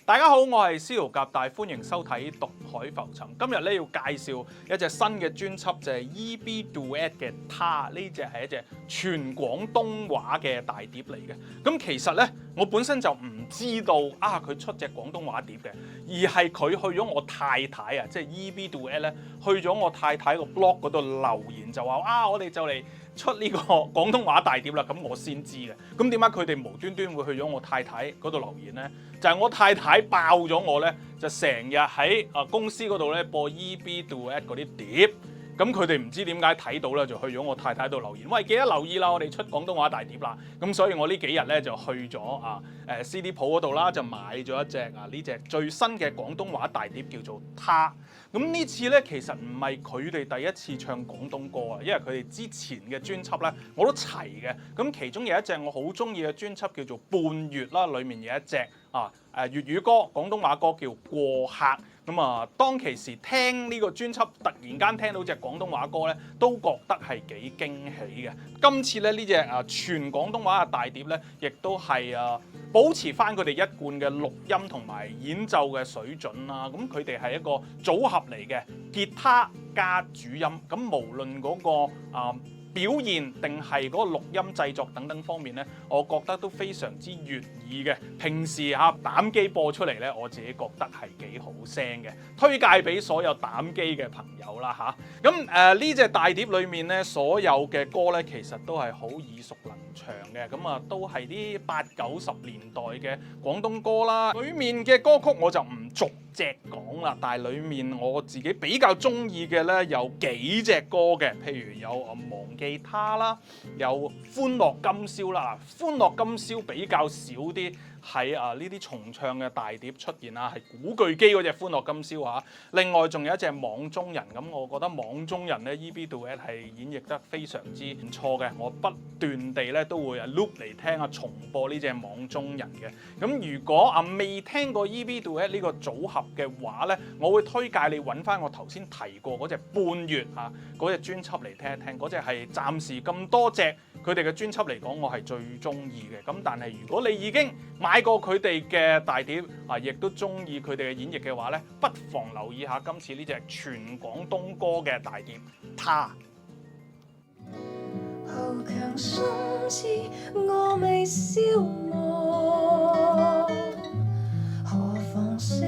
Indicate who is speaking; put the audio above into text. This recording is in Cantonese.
Speaker 1: 大家好，我係司徒夾帶，歡迎收睇《獨海浮沉》。今日咧要介紹一隻新嘅專輯，就係 EB Duet 嘅《他》。呢隻係一隻全廣東話嘅大碟嚟嘅。咁其實咧，我本身就唔知道佢出隻廣東話碟嘅，而係佢去咗我太太即係 EB Duet 咧，去咗我太太個 blog 嗰度留言，就話我哋就嚟出呢個廣東話大碟啦。咁我先知嘅。咁點解佢哋無端端會去咗我太太嗰度留言呢？就係我太太爆咗我咧，就成日喺公司嗰度咧播 EB Duet 嗰啲碟，咁佢哋唔知點解睇到咧，就去咗我太太度留言，喂，記得留意啦，我哋出廣東話大碟啦。咁所以我呢幾日咧就去咗CD 鋪嗰度啦，就買咗一隻呢隻最新嘅廣東話大碟，叫做《他》。咁呢次咧其實唔係佢哋第一次唱廣東歌啊，因為佢哋之前嘅專輯咧我都齊嘅。咁其中有一隻我好中意嘅專輯叫做《半月》啦，裡面有一隻粵語歌、廣東話歌叫《過客》。咁當其時聽呢個專輯，突然間聽到隻廣東話歌咧，都覺得係幾驚喜嘅。今次咧呢隻全廣東話嘅大碟咧，亦都係保持翻佢哋一貫嘅錄音同埋演奏嘅水準啦。咁佢哋係一個組合嚟嘅，吉他加主音。咁無論嗰個表現定係嗰個錄音製作等等方面咧，我覺得都非常之悅耳嘅。平時膽機播出嚟咧，我自己覺得係幾好聲嘅，推介俾所有膽機嘅朋友啦嚇。咁呢隻大碟裏面咧，所有嘅歌咧其實都係好耳熟能詳嘅，咁都係啲80-90年代嘅廣東歌啦。裡面嘅歌曲我就唔逐隻講啦，但係裡面我自己比較中意嘅咧有幾隻歌嘅，譬如有忘記他啦，有歡樂今宵啦。歡樂今宵比較少啲喺呢啲重唱嘅大碟出現啦，係古巨基嗰隻歡樂今宵啊。另外仲有一隻網中人，咁我覺得網中人咧 EB Duet 係演繹得非常之唔錯嘅，我不斷地咧都會loop 嚟聽重播呢隻網中人嘅。咁如果未聽過 EB Duet 呢個組合嘅話咧，我會推介你揾翻我頭先提過嗰隻半月嗰隻專輯嚟聽一聽，嗰隻係暫時咁多隻佢哋嘅專輯嚟講，我係最中意嘅。咁但係如果你已經買過佢哋嘅大碟亦都中意佢哋嘅演繹嘅話咧，不妨留意下今次呢隻全廣東歌嘅大碟《他》。
Speaker 2: 豪強心知我未消磨，何妨說